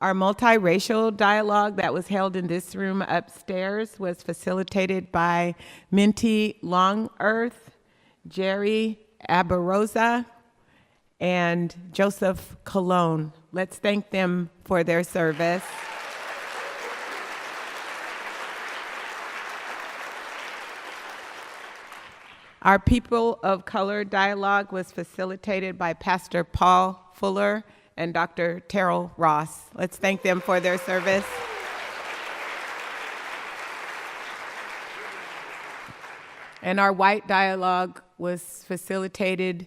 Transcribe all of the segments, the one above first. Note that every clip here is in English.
Our multiracial dialogue that was held in this room upstairs was facilitated by Minty Longearth, Jerry Abarosa, and Joseph Colon. Let's thank them for their service. Our People of Color dialogue was facilitated by Pastor Paul Fuller and Dr. Terrell Ross. Let's thank them for their service. And our white dialogue was facilitated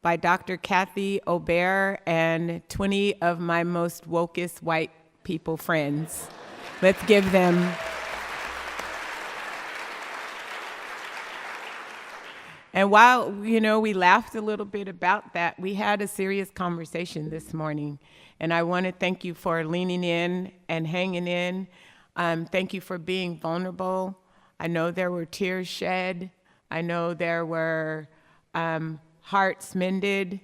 by Dr. Kathy Aubert and 20 of my most wokest white people friends. Let's give them. And while, we laughed a little bit about that, we had a serious conversation this morning. And I want to thank you for leaning in and hanging in. Thank you for being vulnerable. I know there were tears shed. I know there were hearts mended.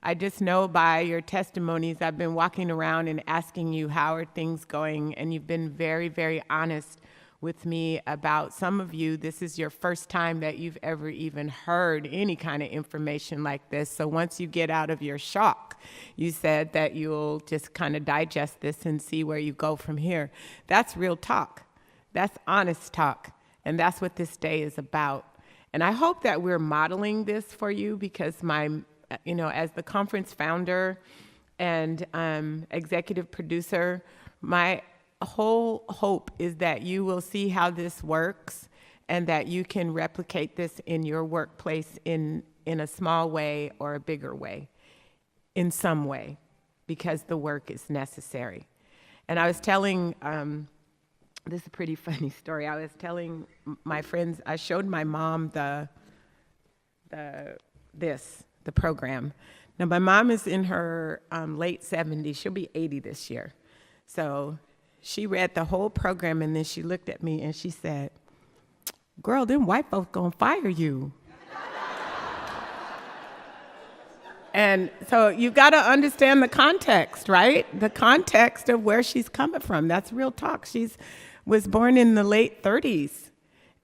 I just know by your testimonies, I've been walking around and asking you, how are things going? And you've been very, very honest with me about some of you. This is your first time that you've ever even heard any kind of information like this. So once you get out of your shock, you said that you'll just kind of digest this and see where you go from here. That's real talk. That's honest talk. And that's what this day is about. And I hope that we're modeling this for you because as the conference founder and executive producer, my whole hope is that you will see how this works and that you can replicate this in your workplace in a small way or a bigger way, in some way, because the work is necessary. And I was telling, this is a pretty funny story. I was telling my friends, I showed my mom the program. Now my mom is in her late 70s. She'll be 80 this year. So she read the whole program and then she looked at me and she said, "Girl, them white folks gonna fire you." And so you gotta understand the context, right? The context of where she's coming from. That's real talk. Was born in the late 30s.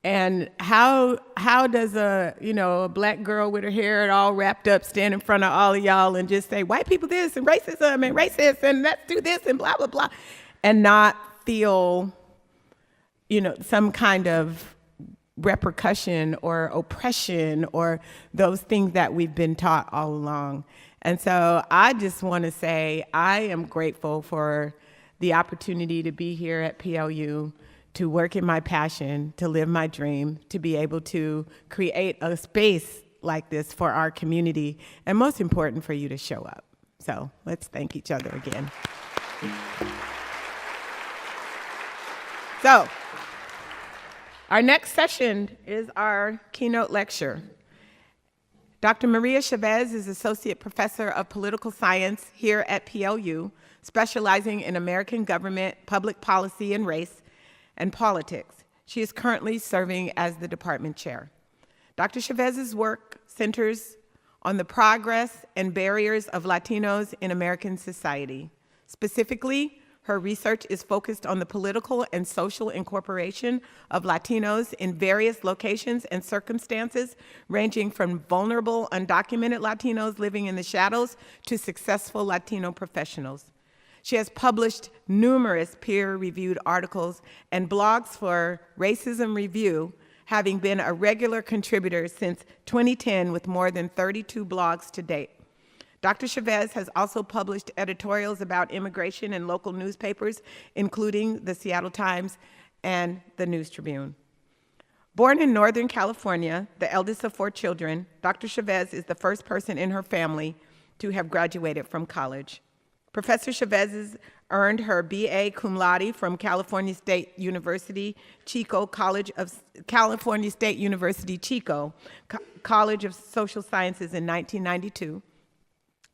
And how does a black girl with her hair all wrapped up stand in front of all of y'all and just say, white people this and racism and racist and let's do this and blah, blah, blah, and not feel, some kind of repercussion or oppression or those things that we've been taught all along. And so I just want to say I am grateful for the opportunity to be here at PLU, to work in my passion, to live my dream, to be able to create a space like this for our community, and most important, for you to show up. So let's thank each other again. So our next session is our keynote lecture. Dr. Maria Chavez is Associate Professor of Political Science here at PLU, specializing in American government, public policy, and race, and politics. She is currently serving as the department chair. Dr. Chavez's work centers on the progress and barriers of Latinos in American society. Specifically, her research is focused on the political and social incorporation of Latinos in various locations and circumstances, ranging from vulnerable, undocumented Latinos living in the shadows to successful Latino professionals. She has published numerous peer-reviewed articles and blogs for Racism Review, having been a regular contributor since 2010 with more than 32 blogs to date. Dr. Chavez has also published editorials about immigration in local newspapers, including the Seattle Times and the News Tribune. Born in Northern California, the eldest of 4 children, Dr. Chavez is the first person in her family to have graduated from college. Professor Chavez earned her BA cum laude from California State University, Chico College of California State University, Chico College of Social Sciences in 1992.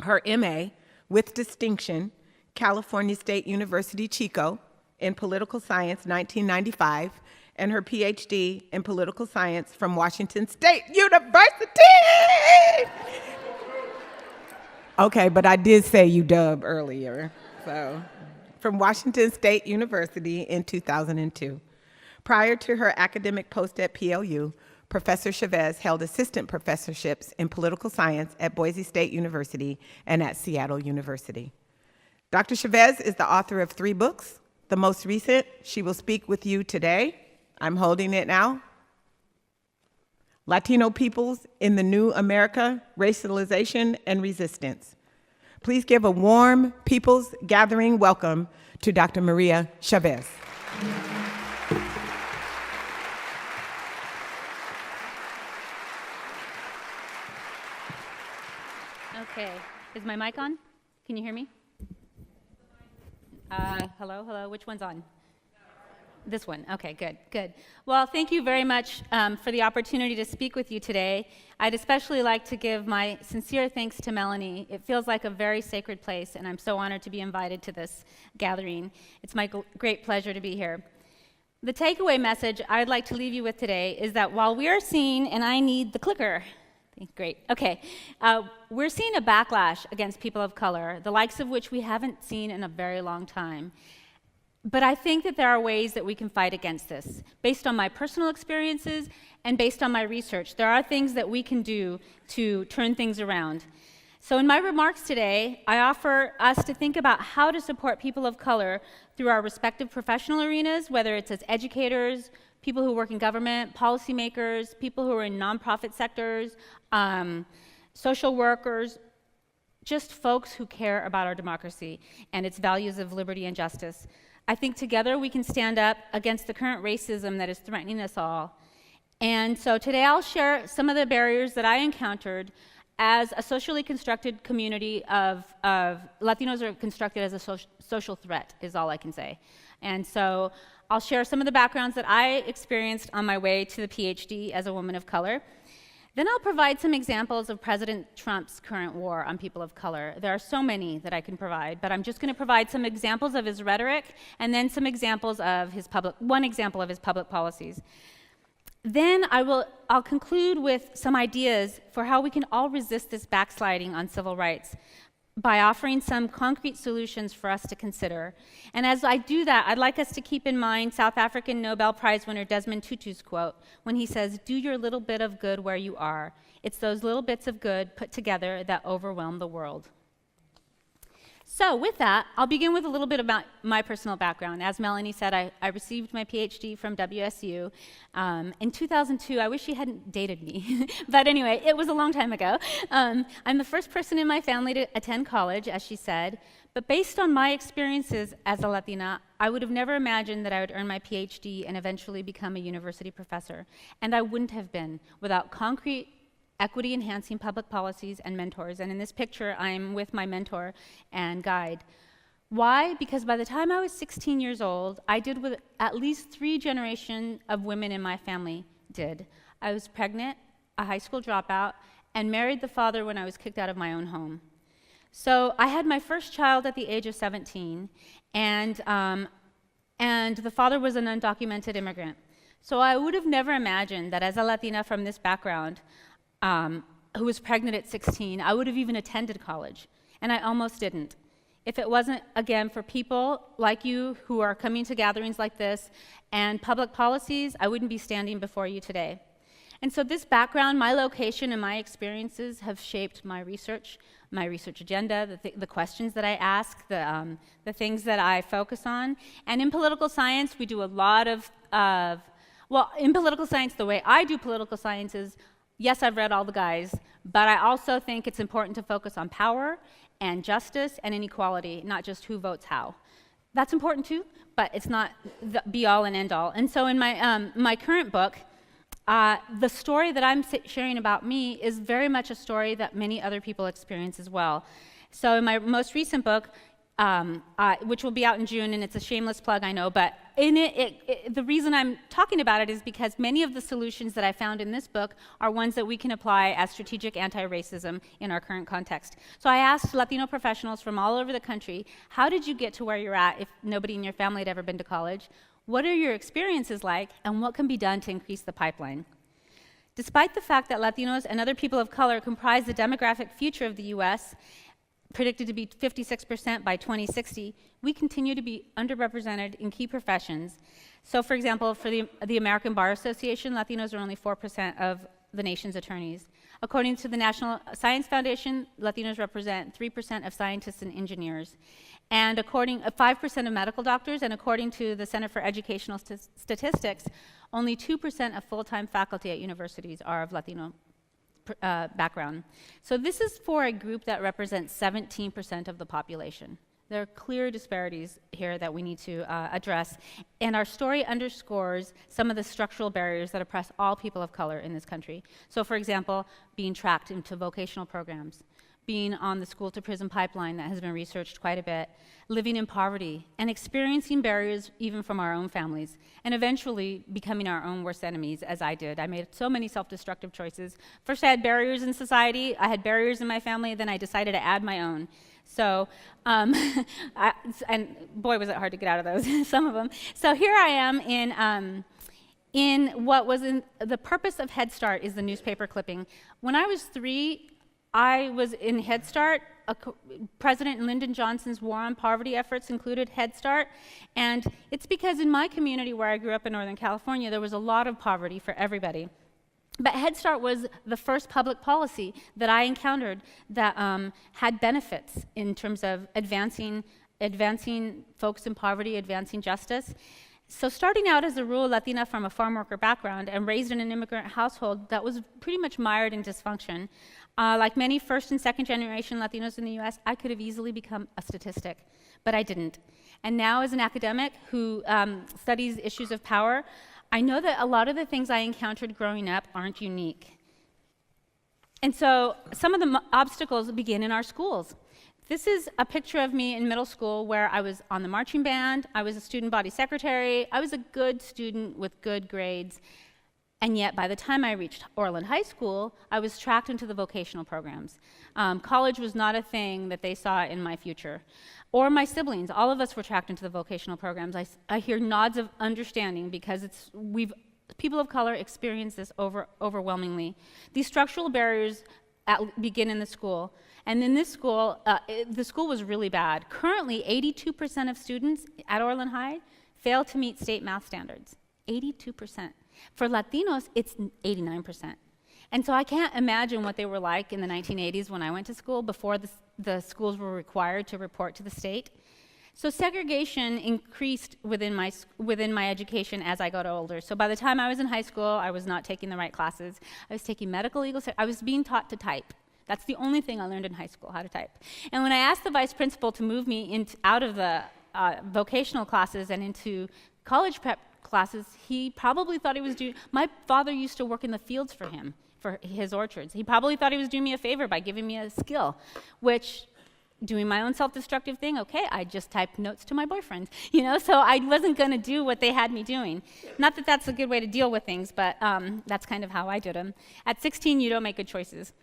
Her MA with distinction, California State University, Chico, in Political Science, 1995, and her PhD in Political Science from Washington State University. Okay, but I did say UW earlier, so from Washington State University in 2002. Prior to her academic post at PLU, Professor Chavez held assistant professorships in political science at Boise State University and at Seattle University. Dr. Chavez is the author of 3 books. The most recent, She Will Speak With You Today. I'm holding it now. Latino Peoples in the New America, Racialization and Resistance. Please give a warm Peoples Gathering welcome to Dr. Maria Chavez. Okay, is my mic on? Can you hear me? Hello, hello, which one's on? This one, okay, good. Well, thank you very much for the opportunity to speak with you today. I'd especially like to give my sincere thanks to Melanie. It feels like a very sacred place, and I'm so honored to be invited to this gathering. It's my great pleasure to be here. The takeaway message I'd like to leave you with today is that while we are seeing, and I need the clicker, great, okay. We're seeing a backlash against people of color, the likes of which we haven't seen in a very long time. But I think that there are ways that we can fight against this. Based on my personal experiences and based on my research, there are things that we can do to turn things around. So in my remarks today, I offer us to think about how to support people of color through our respective professional arenas, whether it's as educators, people who work in government, policymakers, people who are in nonprofit sectors, social workers, just folks who care about our democracy and its values of liberty and justice. I think together we can stand up against the current racism that is threatening us all. And so today I'll share some of the barriers that I encountered as a socially constructed community of Latinos are constructed as a social threat, is all I can say. And so I'll share some of the backgrounds that I experienced on my way to the PhD as a woman of color. Then I'll provide some examples of President Trump's current war on people of color. There are so many that I can provide, but I'm just going to provide some examples of his rhetoric and then some examples of one example of his public policies. Then I'll conclude with some ideas for how we can all resist this backsliding on civil rights by offering some concrete solutions for us to consider. And as I do that, I'd like us to keep in mind South African Nobel Prize winner Desmond Tutu's quote when he says, "Do your little bit of good where you are. It's those little bits of good put together that overwhelm the world." So with that, I'll begin with a little bit about my personal background. As Melanie said, I received my PhD from WSU in 2002. I wish she hadn't dated me, but anyway, it was a long time ago. I'm the first person in my family to attend college, as she said, but based on my experiences as a Latina, I would have never imagined that I would earn my PhD and eventually become a university professor. And I wouldn't have been without concrete equity-enhancing public policies and mentors. And in this picture, I'm with my mentor and guide. Why? Because by the time I was 16 years old, I did what at least 3 generations of women in my family did. I was pregnant, a high school dropout, and married the father when I was kicked out of my own home. So I had my first child at the age of 17, and the father was an undocumented immigrant. So I would have never imagined that as a Latina from this background, who was pregnant at 16, I would have even attended college, and I almost didn't. If it wasn't, again, for people like you who are coming to gatherings like this and public policies, I wouldn't be standing before you today. And so this background, my location, and my experiences have shaped my research agenda, the questions that I ask, the things that I focus on. And in political science, we do a lot in political science, the way I do political science is, yes, I've read all the guys, but I also think it's important to focus on power and justice and inequality, not just who votes how. That's important too, but it's not the be-all and end-all. And so in my current book, the story that I'm sharing about me is very much a story that many other people experience as well. So in my most recent book, which will be out in June, and it's a shameless plug, I know, but in the reason I'm talking about it is because many of the solutions that I found in this book are ones that we can apply as strategic anti-racism in our current context. So I asked Latino professionals from all over the country, how did you get to where you're at if nobody in your family had ever been to college? What are your experiences like, and what can be done to increase the pipeline? Despite the fact that Latinos and other people of color comprise the demographic future of the U.S., predicted to be 56% by 2060, we continue to be underrepresented in key professions. So for example, for the American Bar Association, Latinos are only 4% of the nation's attorneys. According to the National Science Foundation, Latinos represent 3% of scientists and engineers, and 5% of medical doctors, and according to the Center for Educational Statistics, only 2% of full-time faculty at universities are of Latino background. So this is for a group that represents 17% of the population. There are clear disparities here that we need to address, and our story underscores some of the structural barriers that oppress all people of color in this country. So for example, being tracked into vocational programs, being on the school-to-prison pipeline that has been researched quite a bit, living in poverty, and experiencing barriers even from our own families, and eventually becoming our own worst enemies, as I did. I made so many self-destructive choices. First, I had barriers in society, I had barriers in my family, then I decided to add my own. So, and boy, was it hard to get out of those, some of them. So here I am in what was the purpose of Head Start is the newspaper clipping. When I was 3, I was in Head Start. President Lyndon Johnson's War on Poverty efforts included Head Start, and it's because in my community where I grew up in Northern California, there was a lot of poverty for everybody. But Head Start was the first public policy that I encountered that had benefits in terms of advancing folks in poverty, advancing justice. So starting out as a rural Latina from a farm worker background and raised in an immigrant household that was pretty much mired in dysfunction, like many first and second generation Latinos in the US, I could have easily become a statistic, but I didn't. And now as an academic who studies issues of power, I know that a lot of the things I encountered growing up aren't unique. And so some of the obstacles begin in our schools. This is a picture of me in middle school where I was on the marching band, I was a student body secretary, I was a good student with good grades, and yet by the time I reached Orland High School, I was tracked into the vocational programs. College was not a thing that they saw in my future. Or my siblings, all of us were tracked into the vocational programs. I hear nods of understanding because people of color experience this overwhelmingly. These structural barriers begin in the school. And in this school, the school was really bad. Currently, 82% of students at Orland High fail to meet state math standards. 82%. For Latinos, it's 89%. And so I can't imagine what they were like in the 1980s when I went to school, before the schools were required to report to the state. So segregation increased within my education as I got older. So by the time I was in high school, I was not taking the right classes. I was taking medical, legal, I was being taught to type. That's the only thing I learned in high school, how to type. And when I asked the vice principal to move me out of the vocational classes and into college prep classes, he probably thought he was doing, my father used to work in the fields for him, for his orchards. He probably thought he was doing me a favor by giving me a skill, which, doing my own self-destructive thing, okay, I just typed notes to my boyfriend, so I wasn't gonna do what they had me doing. Not that that's a good way to deal with things, but that's kind of how I did them. At 16, you don't make good choices.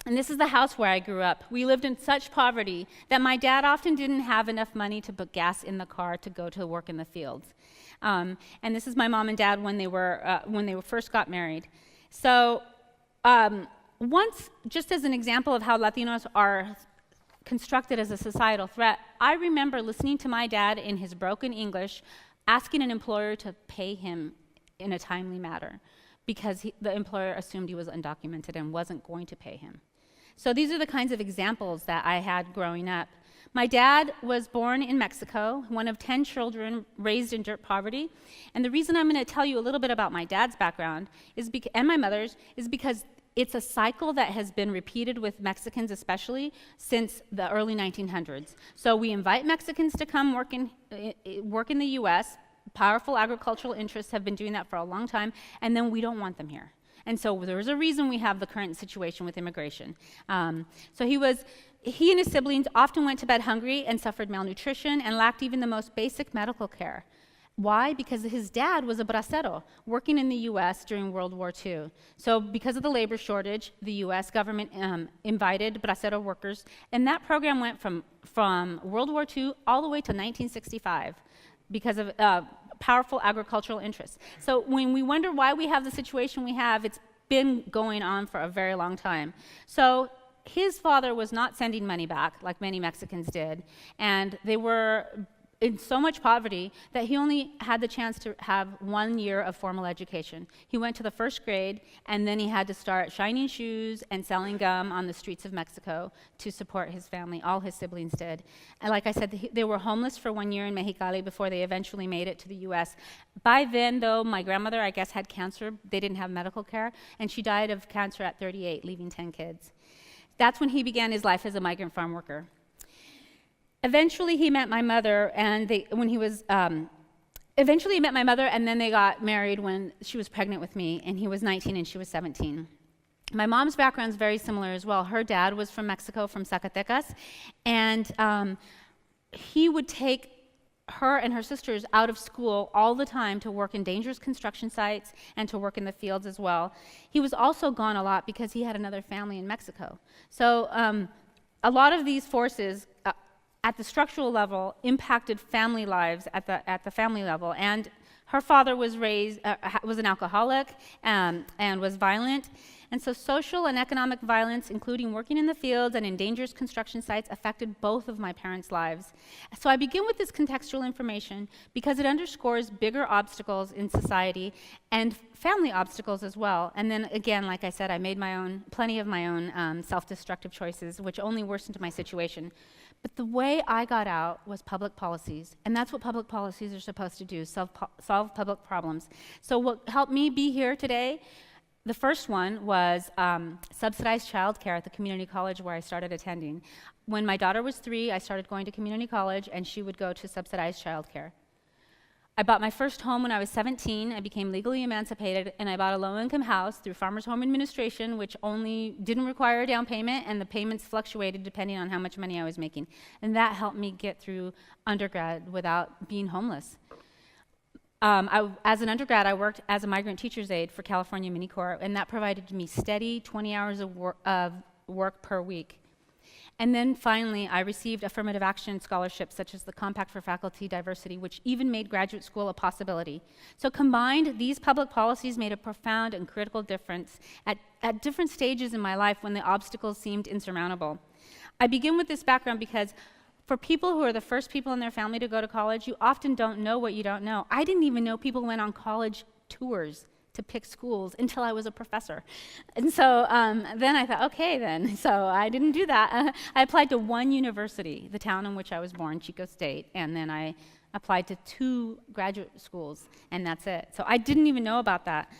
And this is the house where I grew up. We lived in such poverty that my dad often didn't have enough money to put gas in the car to go to work in the fields. And this is my mom and dad when they first got married. So once, just as an example of how Latinos are constructed as a societal threat, I remember listening to my dad in his broken English asking an employer to pay him in a timely manner because the employer assumed he was undocumented and wasn't going to pay him. So these are the kinds of examples that I had growing up. My dad was born in Mexico, one of 10 children raised in dirt poverty. And the reason I'm going to tell you a little bit about my dad's background and my mother's is because it's a cycle that has been repeated with Mexicans especially since the early 1900s. So we invite Mexicans to come work in the US. Powerful agricultural interests have been doing that for a long time, and then we don't want them here. And so there's a reason we have the current situation with immigration. So he and his siblings often went to bed hungry and suffered malnutrition and lacked even the most basic medical care. Why? Because his dad was a bracero working in the US during World War II. So because of the labor shortage, the US government invited bracero workers, and that program went from World War II all the way to 1965 because of powerful agricultural interests. So when we wonder why we have the situation we have, it's been going on for a very long time. So his father was not sending money back like many Mexicans did, and they were in so much poverty that he only had the chance to have 1 year of formal education. He went to the 1st grade, and then he had to start shining shoes and selling gum on the streets of Mexico to support his family. All his siblings did. And like I said, they were homeless for 1 year in Mexicali before they eventually made it to the US. By then, though, my grandmother, I guess, had cancer. They didn't have medical care, and she died of cancer at 38, leaving 10 kids. That's when he began his life as a migrant farm worker. Eventually, he met my mother, and then they got married when she was pregnant with me, and he was 19 and she was 17. My mom's background is very similar as well. Her dad was from Mexico, from Zacatecas, and he would take her and her sisters out of school all the time to work in dangerous construction sites and to work in the fields as well. He was also gone a lot because he had another family in Mexico. So a lot of these forces at the structural level impacted family lives at the family level. And her father was an alcoholic and was violent. And so social and economic violence, including working in the fields and in dangerous construction sites, affected both of my parents' lives. So I begin with this contextual information because it underscores bigger obstacles in society and family obstacles as well. And then again, like I said, I made plenty of my own self-destructive choices, which only worsened my situation. But the way I got out was public policies, and that's what public policies are supposed to do, solve public problems. So what helped me be here today, the first one was subsidized childcare at the community college where I started attending. When my daughter was 3, I started going to community college, and she would go to subsidized childcare. I bought my first home when I was 17. I became legally emancipated, and I bought a low-income house through Farmers Home Administration, which only didn't require a down payment, and the payments fluctuated depending on how much money I was making. And that helped me get through undergrad without being homeless. As an undergrad, I worked as a migrant teacher's aide for California Mini Corps, and that provided me steady 20 hours of work per week. And then finally, I received affirmative action scholarships such as the Compact for Faculty Diversity, which even made graduate school a possibility. So combined, these public policies made a profound and critical difference at different stages in my life when the obstacles seemed insurmountable. I begin with this background because for people who are the first people in their family to go to college, you often don't know what you don't know. I didn't even know people went on college tours to pick schools until I was a professor. And so then I thought, okay then, so I didn't do that. I applied to one university, the town in which I was born, Chico State, and then I applied to 2 graduate schools, and that's it. So I didn't even know about that.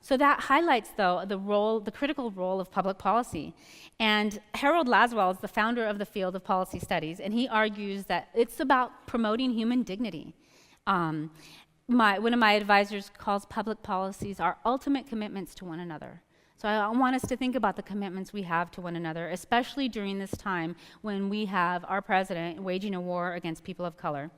So that highlights, though, the critical role of public policy. And Harold Laswell is the founder of the field of policy studies, and he argues that it's about promoting human dignity. One of my advisors calls public policies our ultimate commitments to one another. So I want us to think about the commitments we have to one another, especially during this time when we have our president waging a war against people of color.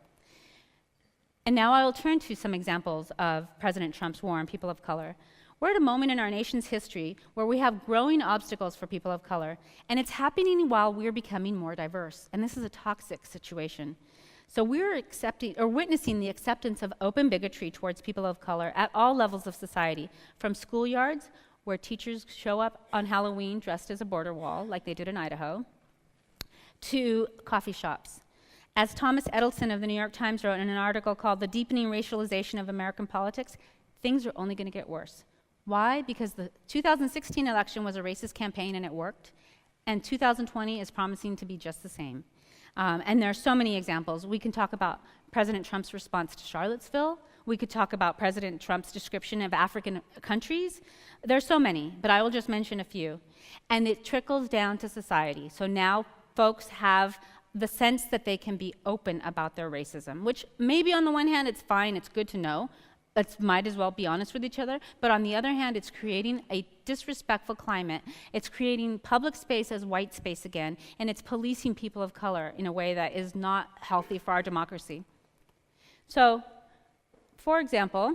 And now I will turn to some examples of President Trump's war on people of color. We're at a moment in our nation's history where we have growing obstacles for people of color, and it's happening while we're becoming more diverse. And this is a toxic situation. So we're witnessing the acceptance of open bigotry towards people of color at all levels of society, from schoolyards, where teachers show up on Halloween dressed as a border wall, like they did in Idaho, to coffee shops. As Thomas Edelson of the New York Times wrote in an article called The Deepening Racialization of American Politics, things are only going to get worse. Why? Because the 2016 election was a racist campaign and it worked, and 2020 is promising to be just the same. And there are so many examples. We can talk about President Trump's response to Charlottesville. We could talk about President Trump's description of African countries. There's so many, but I will just mention a few. And it trickles down to society. So now folks have the sense that they can be open about their racism, which maybe on the one hand, it's fine, it's good to know. Let's might as well be honest with each other. But on the other hand, it's creating a disrespectful climate. It's creating public space as white space again, and it's policing people of color in a way that is not healthy for our democracy. So, for example,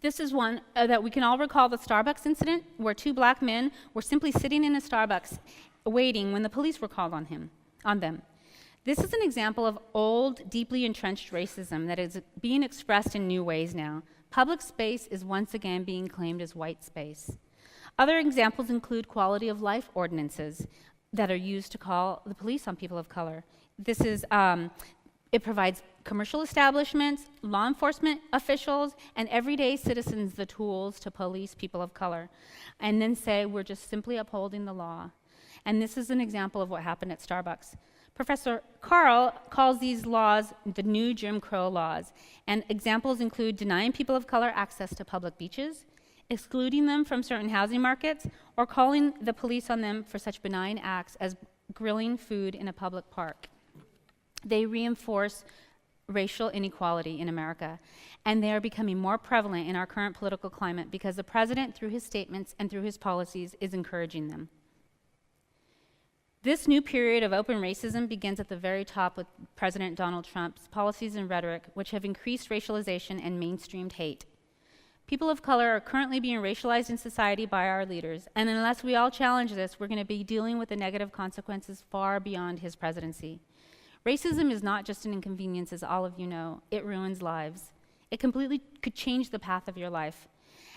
this is one that we can all recall, the Starbucks incident, where 2 black men were simply sitting in a Starbucks waiting when the police were called on them. This is an example of old, deeply entrenched racism that is being expressed in new ways now. Public space is once again being claimed as white space. Other examples include quality of life ordinances. that are used to call the police on people of color. This is, it provides commercial establishments, law enforcement officials, and everyday citizens the tools to police people of color, and then say we're just simply upholding the law. And this is an example of what happened at Starbucks. Professor Carl calls these laws the new Jim Crow laws, and examples include denying people of color access to public beaches, excluding them from certain housing markets, or calling the police on them for such benign acts as grilling food in a public park. They reinforce racial inequality in America, and they are becoming more prevalent in our current political climate because the president, through his statements and through his policies, is encouraging them. This new period of open racism begins at the very top with President Donald Trump's policies and rhetoric, which have increased racialization and mainstreamed hate. People of color are currently being racialized in society by our leaders, and unless we all challenge this, we're going to be dealing with the negative consequences far beyond his presidency. Racism is not just an inconvenience, as all of you know. It ruins lives. It completely could change the path of your life.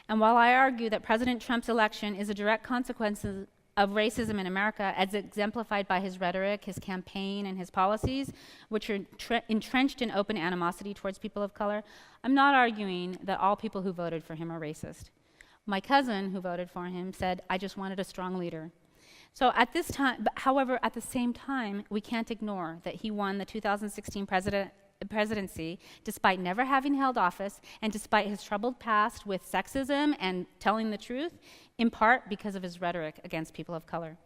And while I argue that President Trump's election is a direct consequence of racism in America, as exemplified by his rhetoric, his campaign, and his policies, which are entrenched in open animosity towards people of color, I'm not arguing that all people who voted for him are racist. My cousin, who voted for him, said, "I just wanted a strong leader." So at this time, however, at the same time, we can't ignore that he won the 2016 presidency despite never having held office and despite his troubled past with sexism and telling the truth, in part because of his rhetoric against people of color.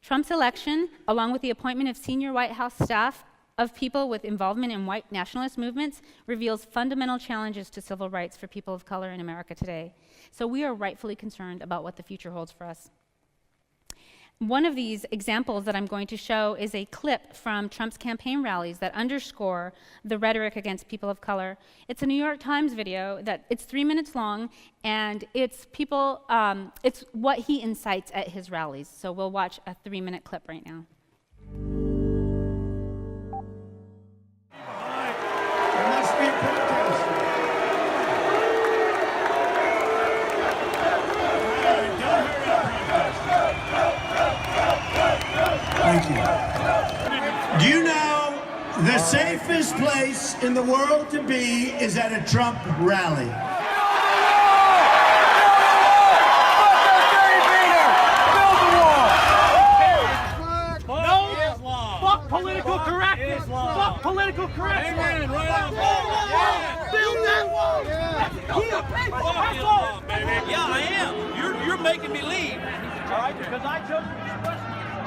Trump's election, along with the appointment of senior White House staff of people with involvement in white nationalist movements, reveals fundamental challenges to civil rights for people of color in America today. So we are rightfully concerned about what the future holds for us. One of these examples that I'm going to show is a clip from Trump's campaign rallies that underscore the rhetoric against people of color. It's a New York Times video it's 3 minutes long, and it's what he incites at his rallies. So we'll watch a 3-minute clip right now. There must be a protest. Thank you. Do you know the safest place in the world to be is at a Trump rally? Fuck political correctness! Fuck political correctness! Amen, right on. Build that wall! Fuck Islam, baby. Yeah, I am. You're making me leave. All right, because I chose to express myself.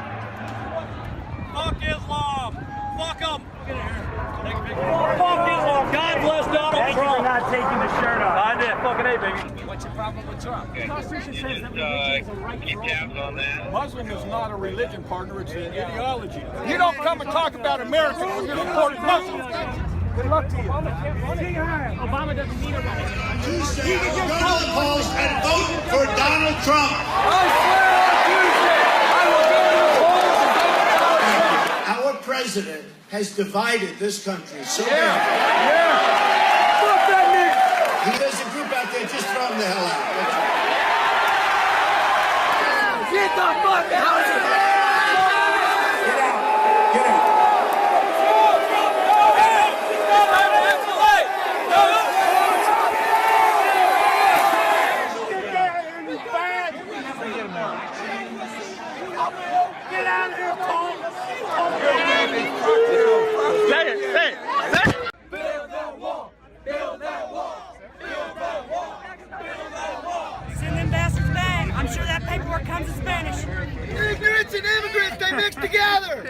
Fuck Islam. Fuck them. Get in here. Take a picture. Fuck Islam. God bless Donald Thank Trump. you for not taking the shirt off. I did. Fucking A, baby. What's your problem with Trump? The Constitution says that religion is a right Keep for all tabs people. on that. Muslim is not a religion, partner. It's an ideology. You don't come and talk about America when you're supporting Muslims. Good luck to you. Obama doesn't need a religion. Tuesday, go to the polls and vote for Donald Trump. Our president has divided this country so bad. Fuck that nigga. There's a group out there, just throw him the hell out. Get the fuck out of here. Get out. Get out. Get out of here, Paul. Say it. Build that wall. Build that wall. Build that wall. Build that wall. Send them bastards back. I'm sure that paperwork comes in Spanish. Ignorance and immigrants, they mix together.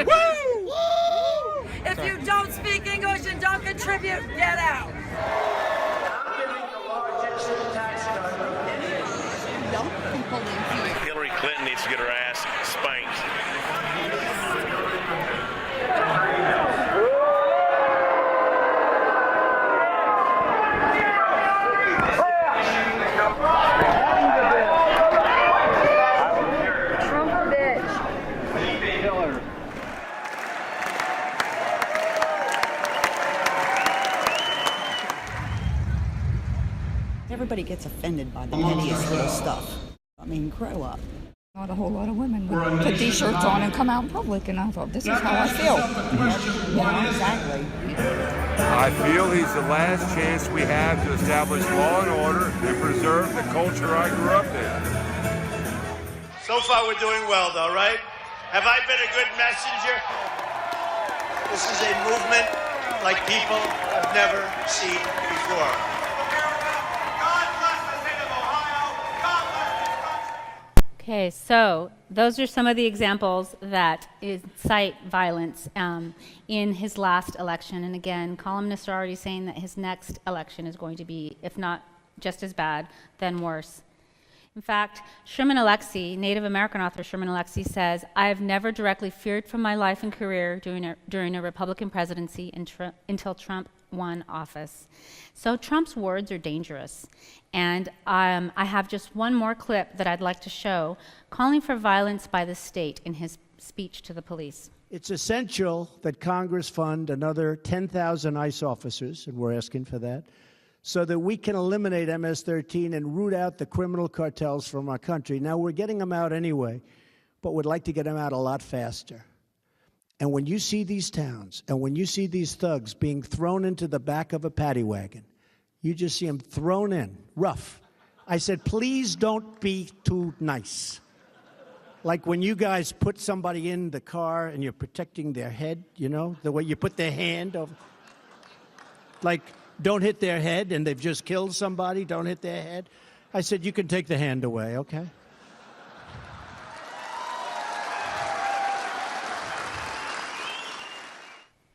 Woo! Woo! If you don't speak English and don't contribute, get out. Hillary Clinton needs to get her ass spanked. Everybody gets offended by the pettiest little stuff. I mean, grow up. Not a whole lot of women would put these shirts on and come out in public, and I thought, this is how I feel. Yeah, exactly. I feel he's the last chance we have to establish law and order and preserve the culture I grew up in. So far, we're doing well, though, right? Have I been a good messenger? This is a movement like people have never seen before. Okay, so those are some of the examples that incite violence in his last election. And again, columnists are already saying that his next election is going to be, if not just as bad, then worse. In fact, Sherman Alexie, Native American author Sherman Alexie says, "I have never directly feared for my life and career during a Republican presidency until Trump won office." So Trump's words are dangerous. And I have just one more clip that I'd like to show, calling for violence by the state in his speech to the police. It's essential that Congress fund another 10,000 ICE officers, and we're asking for that, so that we can eliminate MS-13 and root out the criminal cartels from our country. Now, we're getting them out anyway, but we'd like to get them out a lot faster. And when you see these towns, and when you see these thugs being thrown into the back of a paddy wagon, you just see them thrown in, rough. I said, please don't be too nice. Like when you guys put somebody in the car and you're protecting their head, you know, the way you put their hand over. Like, don't hit their head, and they've just killed somebody, don't hit their head. I said, you can take the hand away, okay?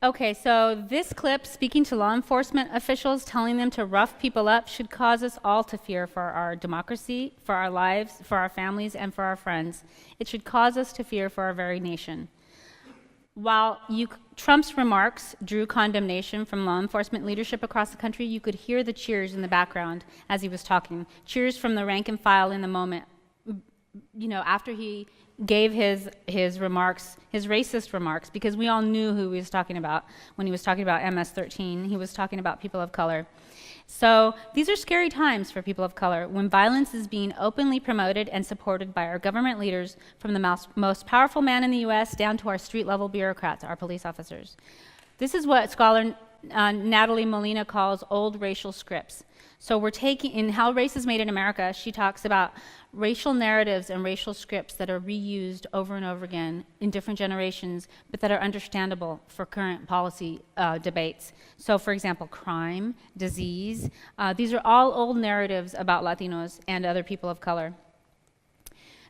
Okay, so this clip, speaking to law enforcement officials, telling them to rough people up, should cause us all to fear for our democracy, for our lives, for our families, and for our friends. It should cause us to fear for our very nation. While Trump's remarks drew condemnation from law enforcement leadership across the country, you could hear the cheers in the background as he was talking. Cheers from the rank and file in the moment. You know, after he gave his remarks, his racist remarks, because we all knew who he was talking about when he was talking about MS-13. He was talking about people of color. So these are scary times for people of color when violence is being openly promoted and supported by our government leaders, from the most powerful man in the U.S. down to our street-level bureaucrats, our police officers. This is what scholar Natalie Molina calls old racial scripts. So we're taking, in How Race is Made in America, she talks about racial narratives and racial scripts that are reused over and over again in different generations, but that are understandable for current policy debates. So for example, crime, disease, these are all old narratives about Latinos and other people of color.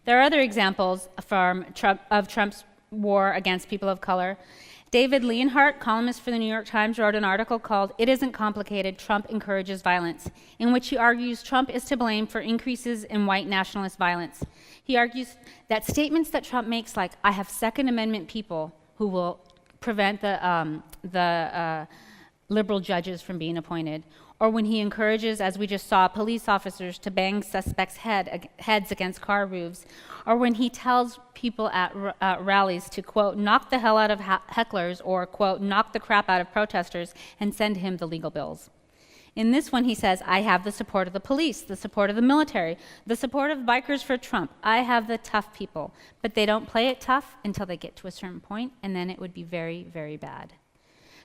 There are other examples of Trump's war against people of color. David Leonhardt, columnist for the New York Times, wrote an article called "It Isn't Complicated, Trump Encourages Violence," in which he argues Trump is to blame for increases in white nationalist violence. He argues that statements that Trump makes, like, "I have Second Amendment people who will prevent the liberal judges from being appointed," or when he encourages, as we just saw, police officers to bang suspects' heads against car roofs, or when he tells people at rallies to, quote, "knock the hell out of hecklers," or, quote, "knock the crap out of protesters," and send him the legal bills. In this one, he says, "I have the support of the police, the support of the military, the support of bikers for Trump. I have the tough people." But they don't play it tough until they get to a certain point, and then it would be very, very bad.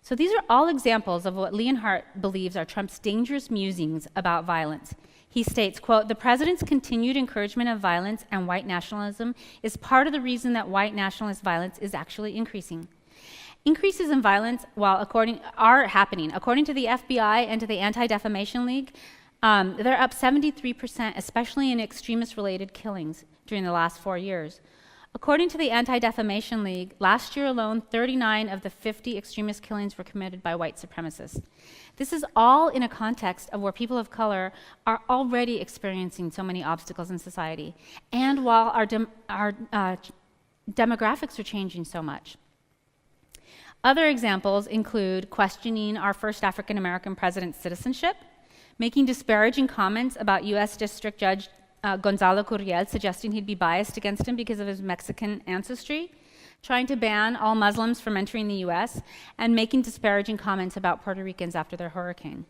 So these are all examples of what Leonhardt believes are Trump's dangerous musings about violence. He states, quote, "The president's continued encouragement of violence and white nationalism is part of the reason that white nationalist violence is actually increasing." Increases in violence are happening. According to the FBI and to the Anti-Defamation League, they're up 73%, especially in extremist-related killings during the last 4 years. According to the Anti-Defamation League, last year alone, 39 of the 50 extremist killings were committed by white supremacists. This is all in a context of where people of color are already experiencing so many obstacles in society, and while our demographics are changing so much. Other examples include questioning our first African-American president's citizenship, making disparaging comments about U.S. District Judge Gonzalo Curiel, suggesting he'd be biased against him because of his Mexican ancestry, trying to ban all Muslims from entering the U.S., and making disparaging comments about Puerto Ricans after their hurricane.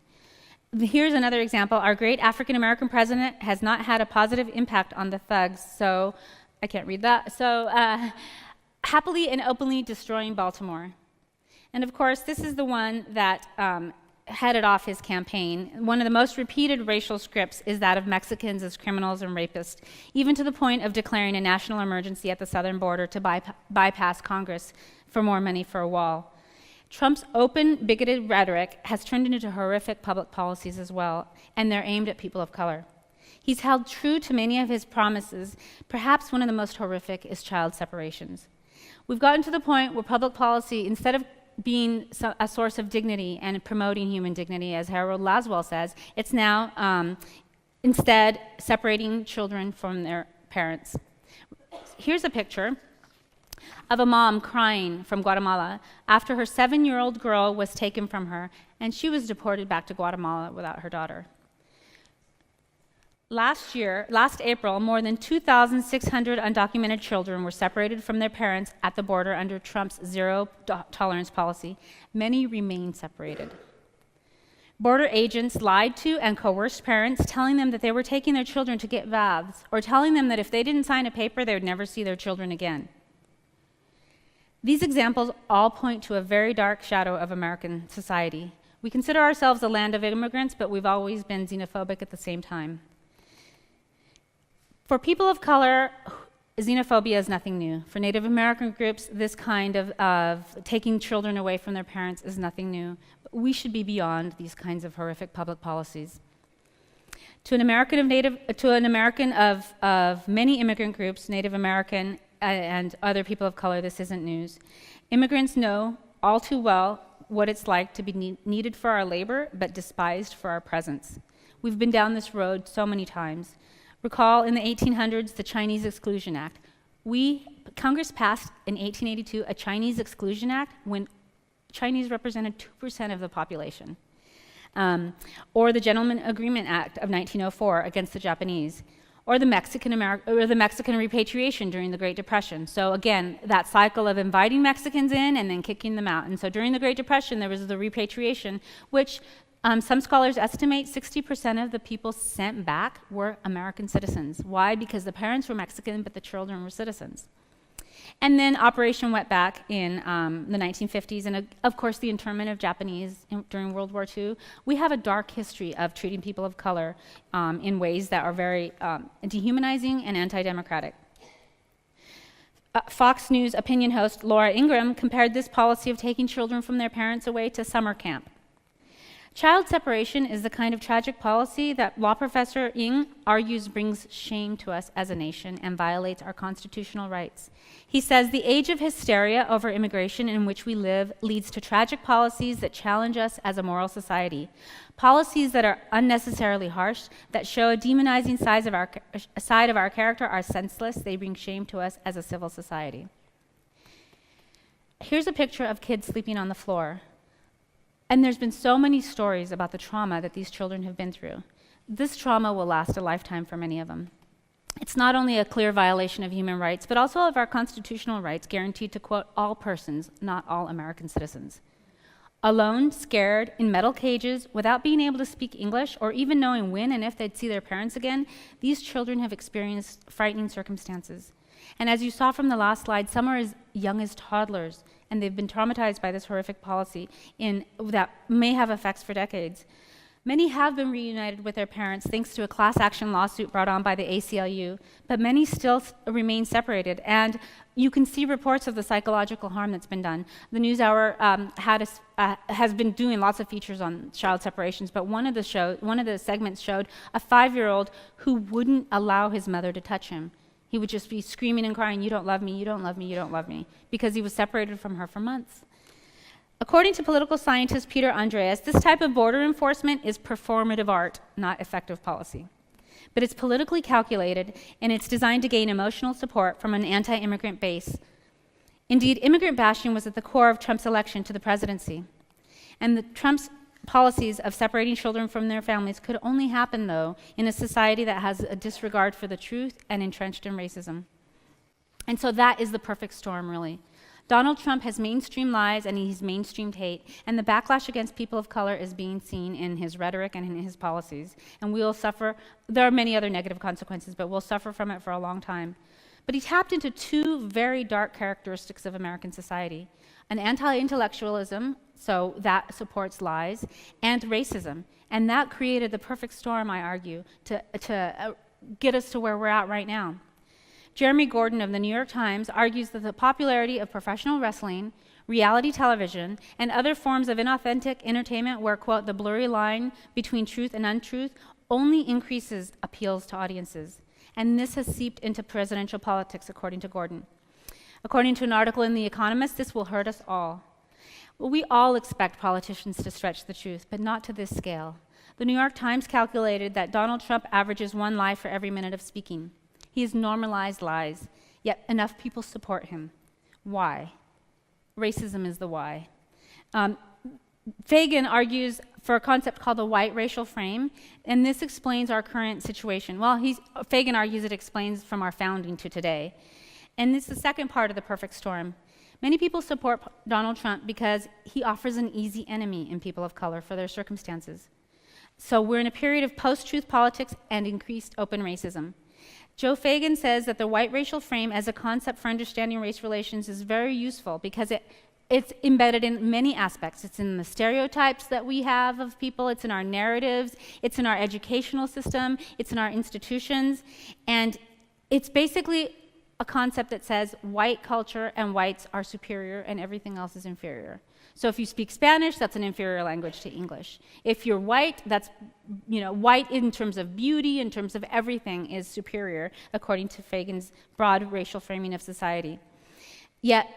Here's another example. Our great African-American president has not had a positive impact on the thugs, so I can't read that. So, happily and openly destroying Baltimore. And of course, this is the one that headed off his campaign. One of the most repeated racial scripts is that of Mexicans as criminals and rapists, even to the point of declaring a national emergency at the southern border to bypass Congress for more money for a wall. Trump's open, bigoted rhetoric has turned into horrific public policies as well, and they're aimed at people of color. He's held true to many of his promises. Perhaps one of the most horrific is child separations. We've gotten to the point where public policy, instead of being a source of dignity and promoting human dignity, as Harold Laswell says, it's now instead separating children from their parents. Here's a picture of a mom crying from Guatemala after her 7-year-old girl was taken from her, and she was deported back to Guatemala without her daughter. Last April, more than 2,600 undocumented children were separated from their parents at the border under Trump's zero-tolerance policy. Many remain separated. Border agents lied to and coerced parents, telling them that they were taking their children to get baths, or telling them that if they didn't sign a paper, they would never see their children again. These examples all point to a very dark shadow of American society. We consider ourselves a land of immigrants, but we've always been xenophobic at the same time. For people of color, xenophobia is nothing new. For Native American groups, this kind of taking children away from their parents is nothing new. But we should be beyond these kinds of horrific public policies. To an American of many immigrant groups, Native American and other people of color, this isn't news. Immigrants know all too well what it's like to be needed for our labor, but despised for our presence. We've been down this road so many times. Recall in the 1800s, the Chinese Exclusion Act. Congress passed in 1882 a Chinese Exclusion Act when Chinese represented 2% of the population. Or the Gentleman Agreement Act of 1904 against the Japanese. Or the Mexican repatriation during the Great Depression. So again, that cycle of inviting Mexicans in and then kicking them out. And so during the Great Depression, there was the repatriation, which some scholars estimate 60% of the people sent back were American citizens. Why? Because the parents were Mexican, but the children were citizens. And then Operation Wetback in the 1950s, and of course the internment of Japanese during World War II. We have a dark history of treating people of color in ways that are very dehumanizing and anti-democratic. Fox News opinion host Laura Ingraham compared this policy of taking children from their parents away to summer camp. Child separation is the kind of tragic policy that law professor Ng argues brings shame to us as a nation and violates our constitutional rights. He says the age of hysteria over immigration in which we live leads to tragic policies that challenge us as a moral society. Policies that are unnecessarily harsh, that show a demonizing side of our character are senseless. They bring shame to us as a civil society. Here's a picture of kids sleeping on the floor. And there's been so many stories about the trauma that these children have been through. This trauma will last a lifetime for many of them. It's not only a clear violation of human rights, but also of our constitutional rights guaranteed to, quote, all persons, not all American citizens. Alone, scared, in metal cages, without being able to speak English or even knowing when and if they'd see their parents again, these children have experienced frightening circumstances. And as you saw from the last slide, some are as young as toddlers, and they've been traumatized by this horrific policy that may have effects for decades. Many have been reunited with their parents thanks to a class action lawsuit brought on by the ACLU, but many still remain separated, and you can see reports of the psychological harm that's been done. The NewsHour has been doing lots of features on child separations, but one of the segments showed a 5-year-old who wouldn't allow his mother to touch him. He would just be screaming and crying, "You don't love me, you don't love me, you don't love me," because he was separated from her for months. According to political scientist Peter Andreas, this type of border enforcement is performative art, not effective policy. But it's politically calculated, and it's designed to gain emotional support from an anti-immigrant base. Indeed, immigrant bashing was at the core of Trump's election to the presidency. And Trump's policies of separating children from their families could only happen, though, in a society that has a disregard for the truth and entrenched in racism. And so that is the perfect storm, really. Donald Trump has mainstreamed lies and he's mainstreamed hate, and the backlash against people of color is being seen in his rhetoric and in his policies. And we will suffer, there are many other negative consequences, but we'll suffer from it for a long time. But he tapped into two very dark characteristics of American society: an anti-intellectualism, so that supports lies, and racism. And that created the perfect storm, I argue, to get us to where we're at right now. Jeremy Gordon of the New York Times argues that the popularity of professional wrestling, reality television, and other forms of inauthentic entertainment where, quote, the blurry line between truth and untruth only increases appeals to audiences. And this has seeped into presidential politics, according to Gordon. According to an article in The Economist, this will hurt us all. Well, we all expect politicians to stretch the truth, but not to this scale. The New York Times calculated that Donald Trump averages one lie for every minute of speaking. He has normalized lies, yet enough people support him. Why? Racism is the why. Fagan argues for a concept called the white racial frame, and this explains our current situation. Well, Fagan argues it explains from our founding to today. And this is the second part of the perfect storm. Many people support Donald Trump because he offers an easy enemy in people of color for their circumstances. So we're in a period of post-truth politics and increased open racism. Joe Fagan says that the white racial frame as a concept for understanding race relations is very useful because it's embedded in many aspects. It's in the stereotypes that we have of people, it's in our narratives, it's in our educational system, it's in our institutions, and it's basically a concept that says white culture and whites are superior and everything else is inferior. So if you speak Spanish, that's an inferior language to English. If you're white, that's, white in terms of beauty, in terms of everything is superior, according to Fagan's broad racial framing of society. Yet,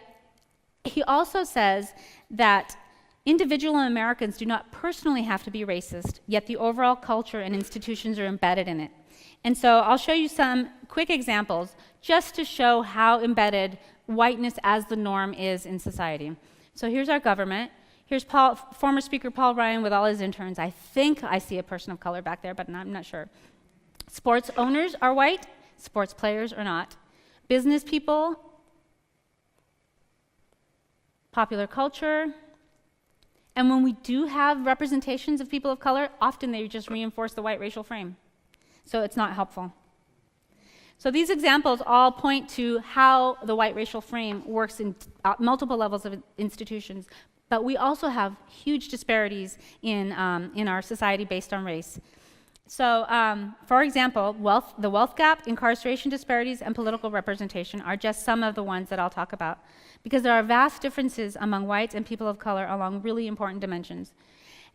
he also says that individual Americans do not personally have to be racist, yet the overall culture and institutions are embedded in it. And so I'll show you some quick examples just to show how embedded whiteness as the norm is in society. So here's our government. Here's former Speaker Paul Ryan with all his interns. I think I see a person of color back there, but I'm not sure. Sports owners are white. Sports players are not. Business people, popular culture. And when we do have representations of people of color, often they just reinforce the white racial frame. So it's not helpful. So these examples all point to how the white racial frame works in multiple levels of institutions, but we also have huge disparities in our society based on race. So, for example, the wealth gap, incarceration disparities, and political representation are just some of the ones that I'll talk about, because there are vast differences among whites and people of color along really important dimensions.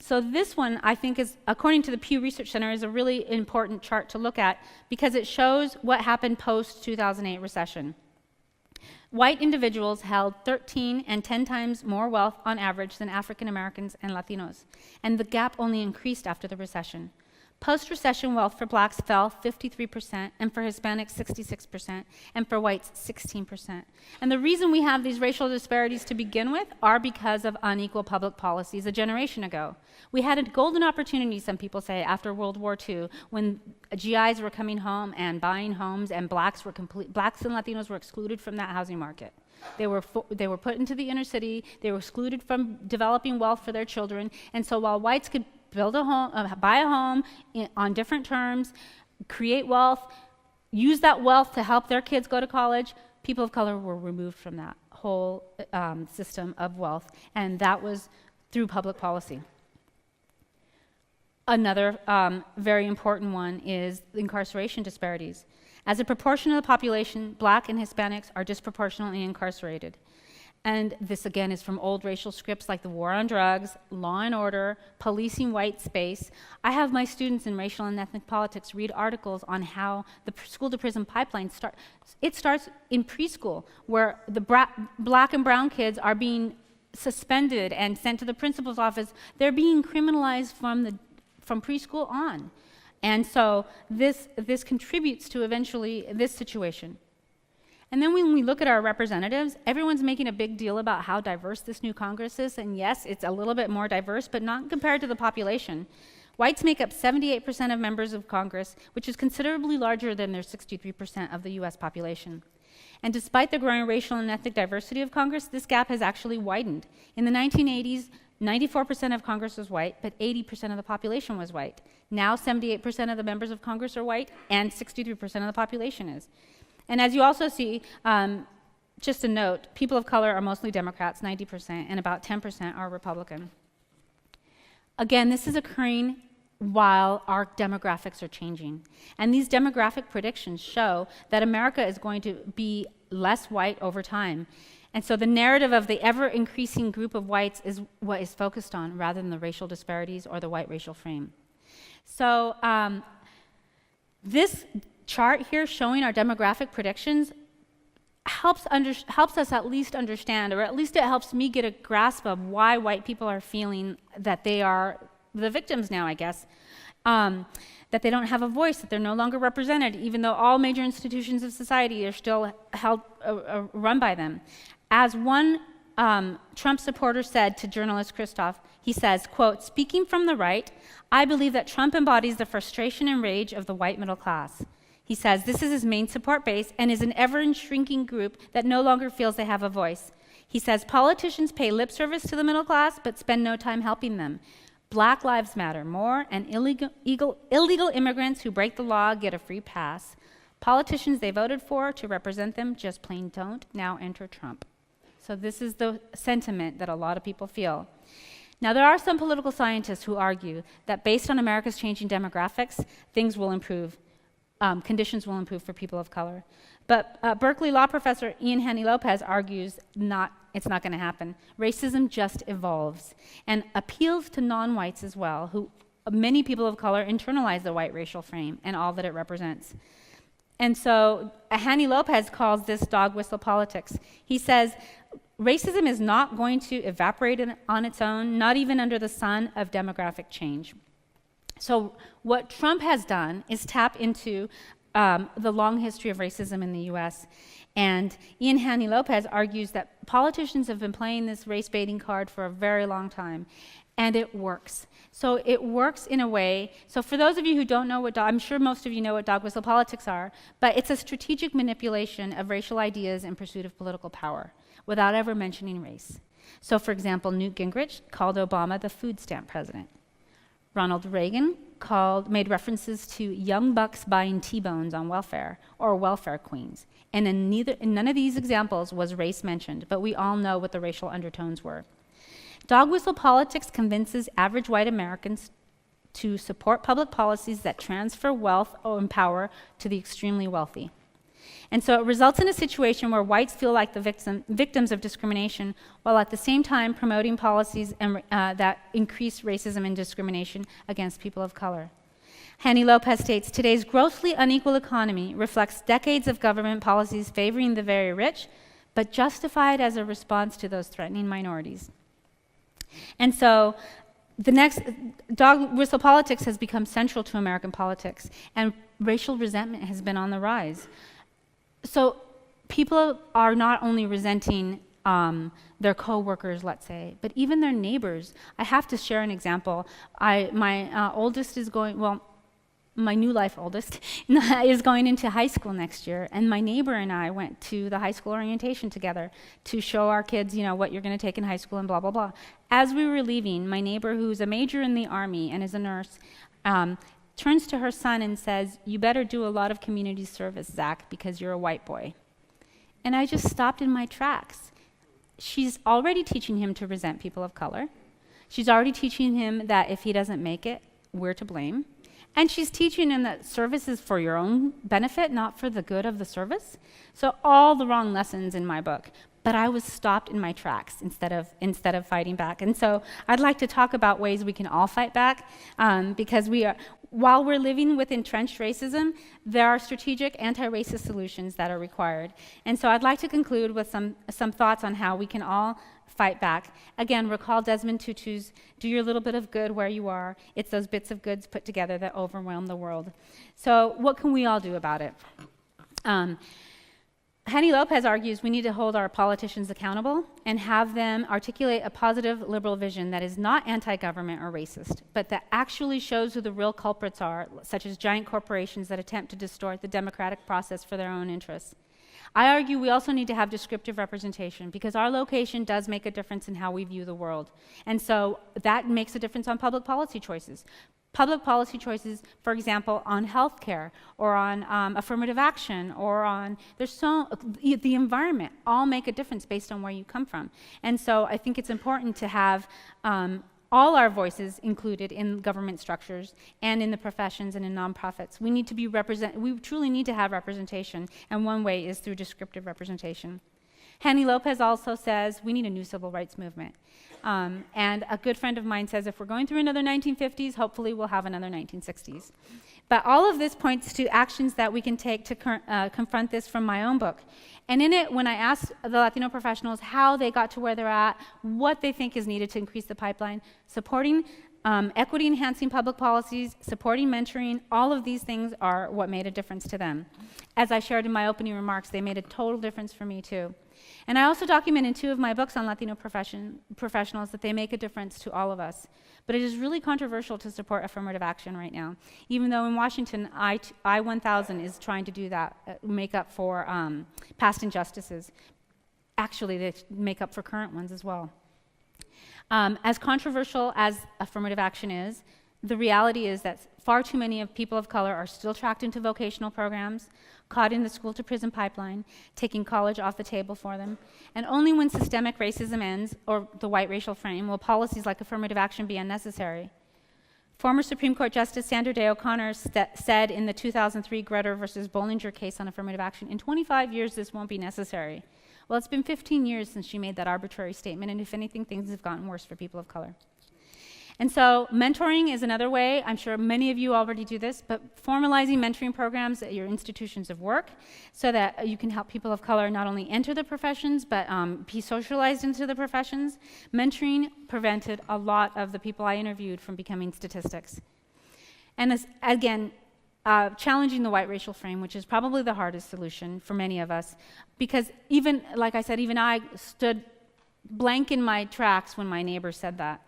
So this one, I think, is, according to the Pew Research Center, is a really important chart to look at because it shows what happened post-2008 recession. White individuals held 13 and 10 times more wealth on average than African Americans and Latinos, and the gap only increased after the recession. Post-recession wealth for blacks fell 53%, and for Hispanics 66%, and for whites 16%. And the reason we have these racial disparities to begin with are because of unequal public policies a generation ago. We had a golden opportunity, some people say, after World War II, when GIs were coming home and buying homes, and blacks and Latinos were excluded from that housing market. They were put into the inner city, they were excluded from developing wealth for their children, and so while whites could build a home, buy a home on different terms, create wealth, use that wealth to help their kids go to college, people of color were removed from that whole system of wealth, and that was through public policy. Another very important one is incarceration disparities. As a proportion of the population, black and Hispanics are disproportionately incarcerated. And this, again, is from old racial scripts like the war on drugs, law and order, policing white space. I have my students in racial and ethnic politics read articles on how the school-to-prison pipeline starts. It starts in preschool, where the black and brown kids are being suspended and sent to the principal's office. They're being criminalized from preschool on. And so this contributes to eventually this situation. And then when we look at our representatives, everyone's making a big deal about how diverse this new Congress is, and yes, it's a little bit more diverse, but not compared to the population. Whites make up 78% of members of Congress, which is considerably larger than their 63% of the US population. And despite the growing racial and ethnic diversity of Congress, this gap has actually widened. In the 1980s, 94% of Congress was white, but 80% of the population was white. Now 78% of the members of Congress are white, and 63% of the population is. And as you also see, just a note, people of color are mostly Democrats, 90%, and about 10% are Republican. Again, this is occurring while our demographics are changing. And these demographic predictions show that America is going to be less white over time. And so the narrative of the ever-increasing group of whites is what is focused on rather than the racial disparities or the white racial frame. So this chart here showing our demographic predictions helps us at least understand, or at least it helps me get a grasp of why white people are feeling that they are the victims now, I guess. That they don't have a voice, that they're no longer represented, even though all major institutions of society are still held, run by them. As one Trump supporter said to journalist Christoph, he says, quote, "Speaking from the right, I believe that Trump embodies the frustration and rage of the white middle class." He says this is his main support base and is an ever-shrinking group that no longer feels they have a voice. He says politicians pay lip service to the middle class but spend no time helping them. Black lives matter more, and illegal immigrants who break the law get a free pass. Politicians they voted for to represent them just plain don't. Now enter Trump. So this is the sentiment that a lot of people feel. Now, there are some political scientists who argue that based on America's changing demographics, things will improve. Conditions will improve for people of color. But Berkeley law professor Ian Haney-Lopez argues it's not going to happen. Racism just evolves and appeals to non-whites as well, who many people of color internalize the white racial frame and all that it represents. And so Haney-Lopez calls this dog whistle politics. He says, racism is not going to evaporate on its own, not even under the sun of demographic change. So what Trump has done is tap into the long history of racism in the US. And Ian Haney-Lopez argues that politicians have been playing this race-baiting card for a very long time, and it works. So it works in a way, so for those of you who don't know I'm sure most of you know what dog whistle politics are, but it's a strategic manipulation of racial ideas in pursuit of political power, without ever mentioning race. So for example, Newt Gingrich called Obama the food stamp president. Ronald Reagan made references to young bucks buying T-bones on welfare, or welfare queens. And in none of these examples was race mentioned, but we all know what the racial undertones were. Dog whistle politics convinces average white Americans to support public policies that transfer wealth or power to the extremely wealthy. And so it results in a situation where whites feel like the victims of discrimination, while at the same time promoting policies that increase racism and discrimination against people of color. Haney-Lopez states, today's grossly unequal economy reflects decades of government policies favoring the very rich, but justified as a response to those threatening minorities. And so the next, dog whistle politics has become central to American politics, and racial resentment has been on the rise. So people are not only resenting their co-workers, let's say, but even their neighbors. I have to share an example. My oldest is my new life oldest is going into high school next year, and my neighbor and I went to the high school orientation together to show our kids, what you're going to take in high school and blah, blah, blah. As we were leaving, my neighbor, who's a major in the Army and is a nurse, turns to her son and says, "You better do a lot of community service, Zach, because you're a white boy." And I just stopped in my tracks. She's already teaching him to resent people of color. She's already teaching him that if he doesn't make it, we're to blame. And she's teaching him that service is for your own benefit, not for the good of the service. So all the wrong lessons in my book. But I was stopped in my tracks instead of fighting back. And so I'd like to talk about ways we can all fight back, because while we're living with entrenched racism, there are strategic anti-racist solutions that are required. And so I'd like to conclude with some thoughts on how we can all fight back. Again, recall Desmond Tutu's, "Do your little bit of good where you are. It's those bits of goods put together that overwhelm the world." So what can we all do about it? Haney-Lopez argues we need to hold our politicians accountable and have them articulate a positive liberal vision that is not anti-government or racist, but that actually shows who the real culprits are, such as giant corporations that attempt to distort the democratic process for their own interests. I argue we also need to have descriptive representation, because our location does make a difference in how we view the world. And so that makes a difference on public policy choices. public policy choices, for example, on healthcare or on affirmative action or on, the environment, all make a difference based on where you come from. And so I think it's important to have all our voices included in government structures and in the professions and in nonprofits. We need to be we truly need to have representation, and one way is through descriptive representation. Hanny Lopez also says we need a new civil rights movement. And a good friend of mine says if we're going through another 1950s, hopefully we'll have another 1960s. But all of this points to actions that we can take to confront this from my own book. And in it, when I asked the Latino professionals how they got to where they're at, what they think is needed to increase the pipeline, supporting equity-enhancing public policies, supporting mentoring, all of these things are what made a difference to them. As I shared in my opening remarks, they made a total difference for me too. And I also document in 2 of my books on Latino professionals that they make a difference to all of us. But it is really controversial to support affirmative action right now, even though in Washington, I-1000 is trying to do that, make up for past injustices. Actually, they make up for current ones as well. As controversial as affirmative action is, the reality is that far too many of people of color are still tracked into vocational programs, caught in the school-to-prison pipeline, taking college off the table for them. And only when systemic racism ends, or the white racial frame, will policies like affirmative action be unnecessary. Former Supreme Court Justice Sandra Day O'Connor said in the 2003 Grutter versus Bollinger case on affirmative action, in 25 years this won't be necessary. Well, it's been 15 years since she made that arbitrary statement, and if anything, things have gotten worse for people of color. And so mentoring is another way. I'm sure many of you already do this, but formalizing mentoring programs at your institutions of work so that you can help people of color not only enter the professions, but be socialized into the professions. Mentoring prevented a lot of the people I interviewed from becoming statistics. And this, again, challenging the white racial frame, which is probably the hardest solution for many of us, because even, like I said, even I stood blank in my tracks when my neighbor said that.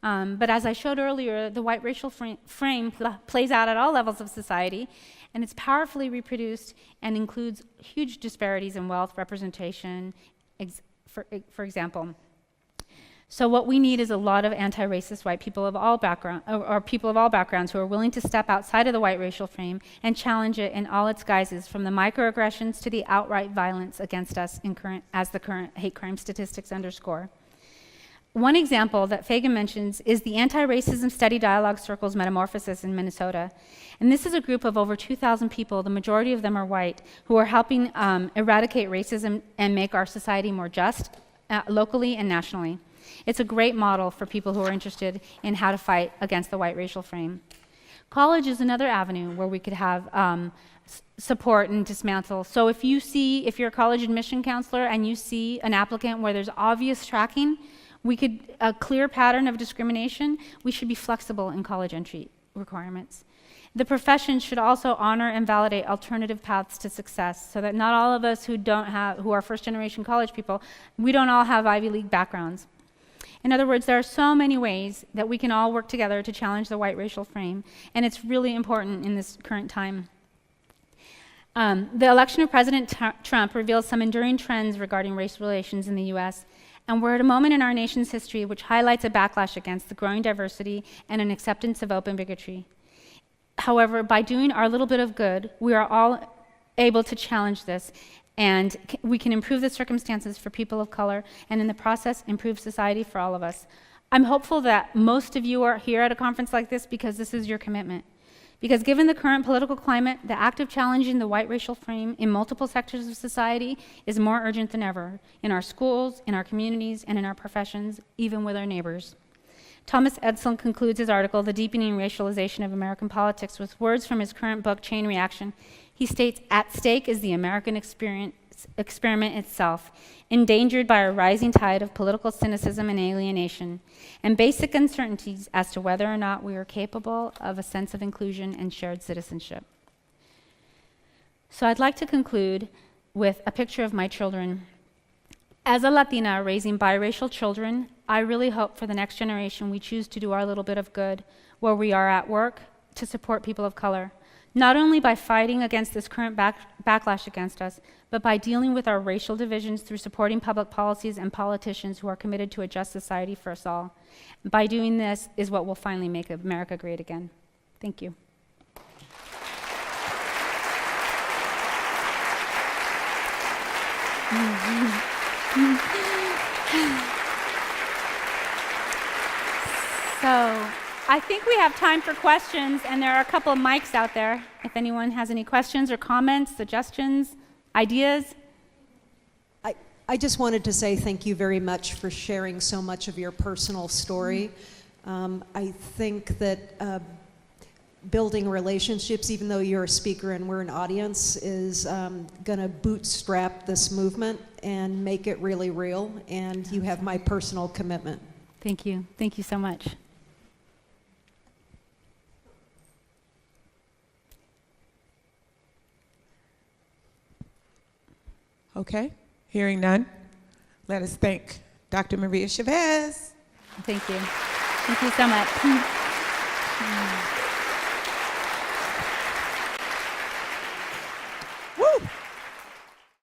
But as I showed earlier, the white racial frame plays out at all levels of society, and it's powerfully reproduced and includes huge disparities in wealth, representation, for example. So what we need is a lot of anti-racist white people of all backgrounds, or people of all backgrounds who are willing to step outside of the white racial frame and challenge it in all its guises, from the microaggressions to the outright violence against us as the current hate crime statistics underscore. One example that Fagan mentions is the Anti-Racism Study Dialogue Circle's Metamorphosis in Minnesota. And this is a group of over 2,000 people, the majority of them are white, who are helping eradicate racism and make our society more just, locally and nationally. It's a great model for people who are interested in how to fight against the white racial frame. College is another avenue where we could have support and dismantle. So if you're a college admission counselor and you see an applicant where there's obvious tracking, a clear pattern of discrimination, we should be flexible in college entry requirements. The profession should also honor and validate alternative paths to success, so that not all of us who are first-generation college people, we don't all have Ivy League backgrounds. In other words, there are so many ways that we can all work together to challenge the white racial frame, and it's really important in this current time. The election of President Trump reveals some enduring trends regarding race relations in the US, and we're at a moment in our nation's history which highlights a backlash against the growing diversity and an acceptance of open bigotry. However, by doing our little bit of good, we are all able to challenge this, and we can improve the circumstances for people of color, and in the process, improve society for all of us. I'm hopeful that most of you are here at a conference like this because this is your commitment. Because given the current political climate, the act of challenging the white racial frame in multiple sectors of society is more urgent than ever, in our schools, in our communities, and in our professions, even with our neighbors. Thomas Edison concludes his article, The Deepening Racialization of American Politics, with words from his current book, Chain Reaction. He states, "At stake is the American experiment itself, endangered by a rising tide of political cynicism and alienation, and basic uncertainties as to whether or not we are capable of a sense of inclusion and shared citizenship." So I'd like to conclude with a picture of my children. As a Latina raising biracial children, I really hope for the next generation we choose to do our little bit of good where we are at work to support people of color, not only by fighting against this current backlash against us, but by dealing with our racial divisions through supporting public policies and politicians who are committed to a just society for us all. By doing this is what will finally make America great again. Thank you. So I think we have time for questions, and there are a couple of mics out there. If anyone has any questions or comments, suggestions, ideas. I just wanted to say thank you very much for sharing so much of your personal story. I think that building relationships, even though you're a speaker and we're an audience, is going to bootstrap this movement and make it really real, and you have my personal commitment. Thank you. Thank you so much. Okay, hearing none, let us thank Dr. Maria Chavez. Thank you. Thank you so much.